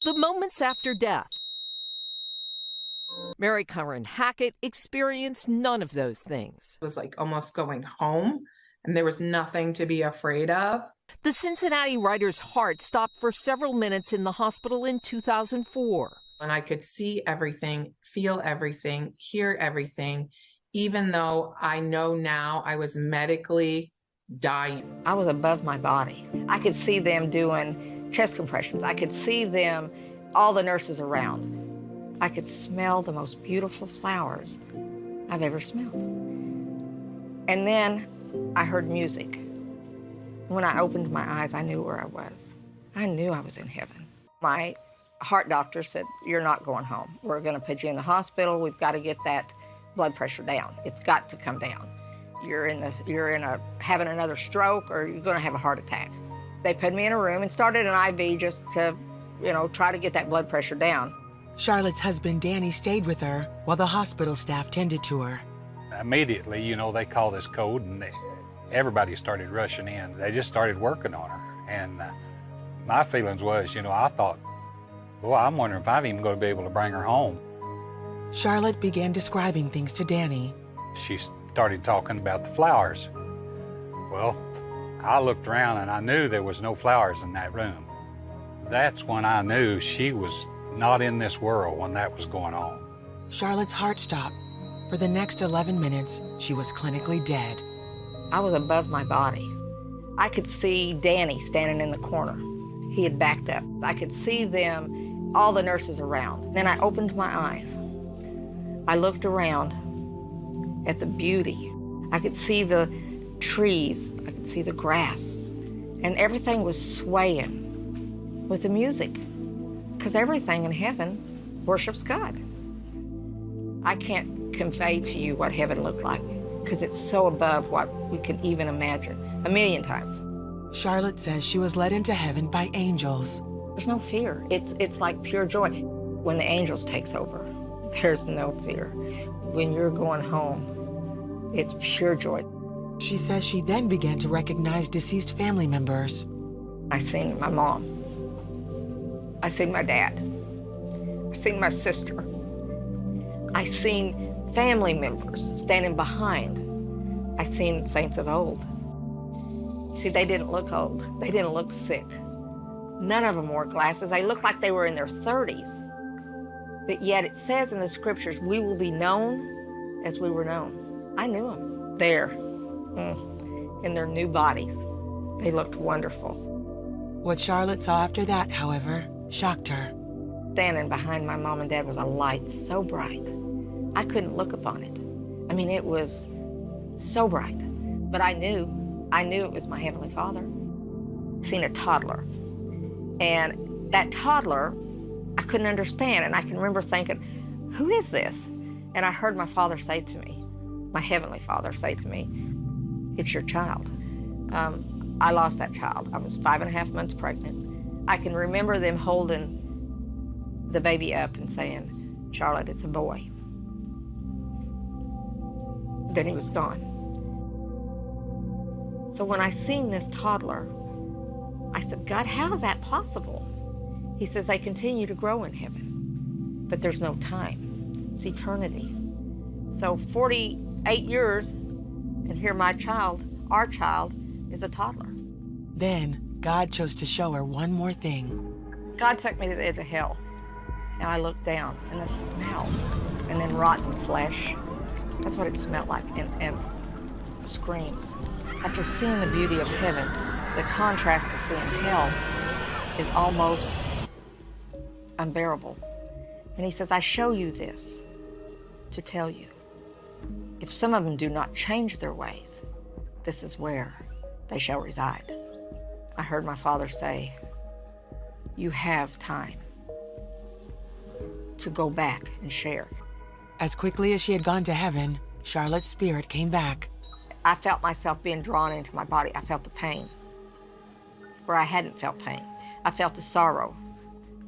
the moments after death. Mary Curran Hackett experienced none of those things. It was like almost going home, and there was nothing to be afraid of. The Cincinnati writer's heart stopped for several minutes in the hospital in 2004. And I could see everything, feel everything, hear everything, even though I know now I was medically dying. I was above my body. I could see them doing chest compressions. I could see them, all the nurses around. I could smell the most beautiful flowers I've ever smelled. And then I heard music. When I opened my eyes, I knew where I was. I knew I was in heaven. My heart doctor said, "You're not going home. We're going to put you in the hospital. We've got to get that blood pressure down. It's got to come down. You're having another stroke, or you're going to have a heart attack." They put me in a room and started an IV just to, try to get that blood pressure down. Charlotte's husband, Danny, stayed with her while the hospital staff tended to her. Immediately, they called this code, and everybody started rushing in. They just started working on her. And my feelings was, I thought, boy, I'm wondering if I'm even going to be able to bring her home. Charlotte began describing things to Danny. She started talking about the flowers. Well, I looked around and I knew there was no flowers in that room. That's when I knew she was not in this world when that was going on. Charlotte's heart stopped. For the next 11 minutes, she was clinically dead. I was above my body. I could see Danny standing in the corner. He had backed up. I could see them, all the nurses around. Then I opened my eyes. I looked around at the beauty. I could see the trees. I could see the grass. And everything was swaying with the music, because everything in heaven worships God. I can't convey to you what heaven looked like, because it's so above what we can even imagine, 1,000,000 times. Charlotte says she was led into heaven by angels. There's no fear. It's like pure joy. When the angels takes over, there's no fear. When you're going home, it's pure joy. She says she then began to recognize deceased family members. I seen my mom. I seen my dad. I seen my sister. I seen family members standing behind. I seen saints of old. See, they didn't look old. They didn't look sick. None of them wore glasses. They looked like they were in their 30s. But yet it says in the scriptures, we will be known as we were known. I knew them there, in their new bodies. They looked wonderful. What Charlotte saw after that, however, shocked her. Standing behind my mom and dad was a light so bright, I couldn't look upon it. I mean, it was so bright. But I knew it was my Heavenly Father. I seen a toddler. And that toddler, I couldn't understand. And I can remember thinking, who is this? And I heard my Father say to me, my Heavenly Father say to me, it's your child. I lost that child. I was 5.5 months pregnant. I can remember them holding the baby up and saying, Charlotte, it's a boy. Then he was gone. So when I seen this toddler, I said, God, how is that possible? He says, they continue to grow in heaven, but there's no time. It's eternity. So 48 years, and here my child, our child, is a toddler. Then God chose to show her one more thing. God took me to the edge of hell, and I looked down, and the smell, and then rotten flesh. That's what it smelled like, and screams. After seeing the beauty of heaven, the contrast to seeing hell is almost unbearable. And he says, I show you this to tell you, if some of them do not change their ways, this is where they shall reside. I heard my Father say, you have time to go back and share. As quickly as she had gone to heaven, Charlotte's spirit came back. I felt myself being drawn into my body. I felt the pain where I hadn't felt pain. I felt the sorrow.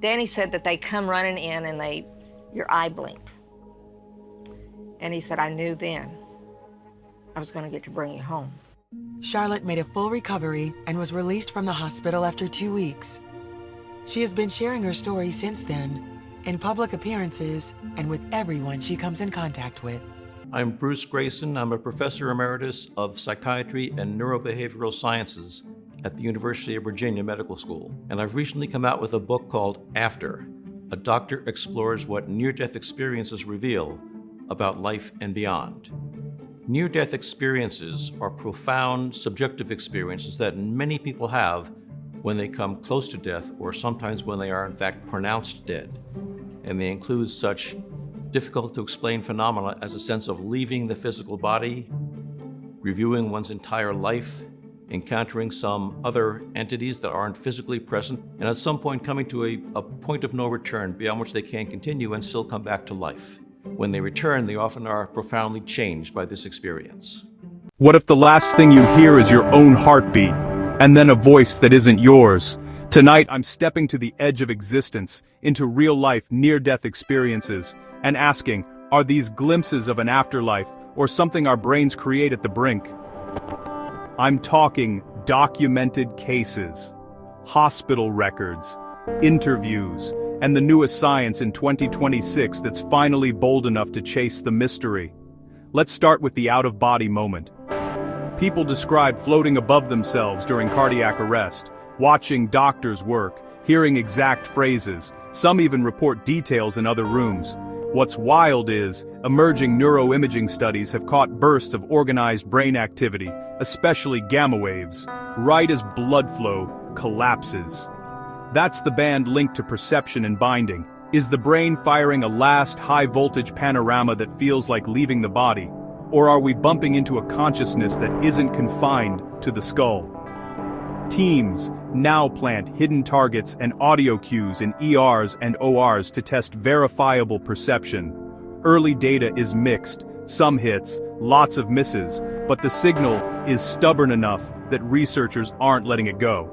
Danny said that they come running in and your eye blinked. And he said, I knew then I was going to get to bring you home. Charlotte made a full recovery and was released from the hospital after 2 weeks. She has been sharing her story since then, in public appearances and with everyone she comes in contact with. I'm Bruce Grayson. I'm a professor emeritus of psychiatry and neurobehavioral sciences at the University of Virginia Medical School. And I've recently come out with a book called After. A doctor explores what near-death experiences reveal about life and beyond. Near-death experiences are profound, subjective experiences that many people have when they come close to death, or sometimes when they are in fact pronounced dead. And they include such difficult-to-explain phenomena as a sense of leaving the physical body, reviewing one's entire life, encountering some other entities that aren't physically present, and at some point coming to a point of no return beyond which they can't continue and still come back to life. When they return, they often are profoundly changed by this experience. What if the last thing you hear is your own heartbeat, and then a voice that isn't yours? Tonight, I'm stepping to the edge of existence, into real-life near-death experiences, and asking, are these glimpses of an afterlife, or something our brains create at the brink? I'm talking documented cases, hospital records, interviews, and the newest science in 2026 that's finally bold enough to chase the mystery. Let's start with the out-of-body moment. People describe floating above themselves during cardiac arrest, watching doctors work, hearing exact phrases. Some even report details in other rooms. What's wild is, emerging neuroimaging studies have caught bursts of organized brain activity, especially gamma waves, right as blood flow collapses. That's the band linked to perception and binding. Is the brain firing a last high-voltage panorama that feels like leaving the body? Or are we bumping into a consciousness that isn't confined to the skull? Teams now plant hidden targets and audio cues in ERs and ORs to test verifiable perception. Early data is mixed, some hits, lots of misses, but the signal is stubborn enough that researchers aren't letting it go.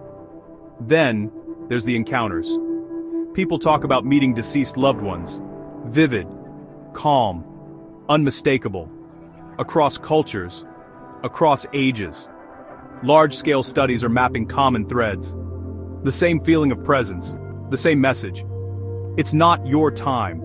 Then, there's the encounters. People talk about meeting deceased loved ones. Vivid, calm, unmistakable. Across cultures, across ages. Large-scale studies are mapping common threads. The same feeling of presence, the same message. It's not your time.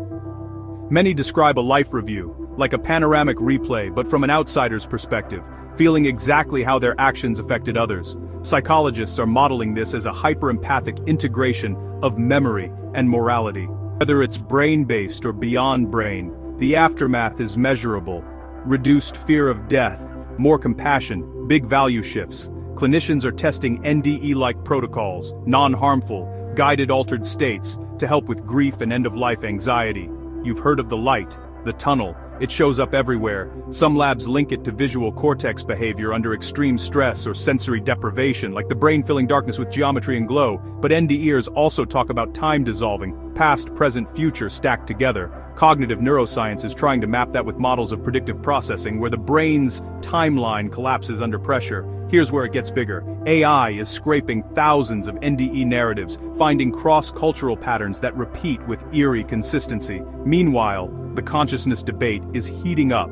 Many describe a life review, like a panoramic replay, but from an outsider's perspective, feeling exactly how their actions affected others. Psychologists are modeling this as a hyper-empathic integration of memory and morality. Whether it's brain-based or beyond brain, the aftermath is measurable. Reduced fear of death, more compassion, big value shifts. Clinicians are testing NDE-like protocols, non-harmful, guided altered states, to help with grief and end-of-life anxiety. You've heard of the light, the tunnel. It shows up everywhere. Some labs link it to visual cortex behavior under extreme stress or sensory deprivation, like the brain filling darkness with geometry and glow. But NDEs also talk about time dissolving, past, present, future stacked together. Cognitive neuroscience is trying to map that with models of predictive processing, where the brain's timeline collapses under pressure. Here's where it gets bigger. AI is scraping thousands of NDE narratives, finding cross-cultural patterns that repeat with eerie consistency. Meanwhile, the consciousness debate is heating up.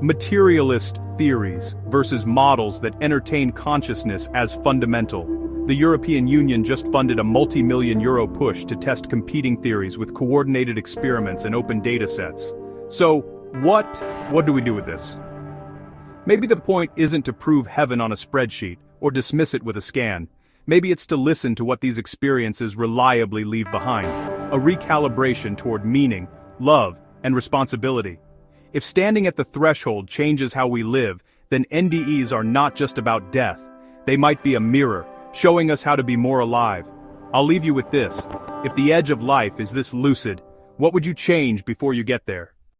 Materialist theories versus models that entertain consciousness as fundamental. The European Union just funded a multi-million euro push to test competing theories with coordinated experiments and open data sets. So, what do we do with this? Maybe the point isn't to prove heaven on a spreadsheet, or dismiss it with a scan. Maybe it's to listen to what these experiences reliably leave behind. A recalibration toward meaning, love, and responsibility. If standing at the threshold changes how we live, then NDEs are not just about death. They might be a mirror, showing us how to be more alive. I'll leave you with this. If the edge of life is this lucid, what would you change before you get there?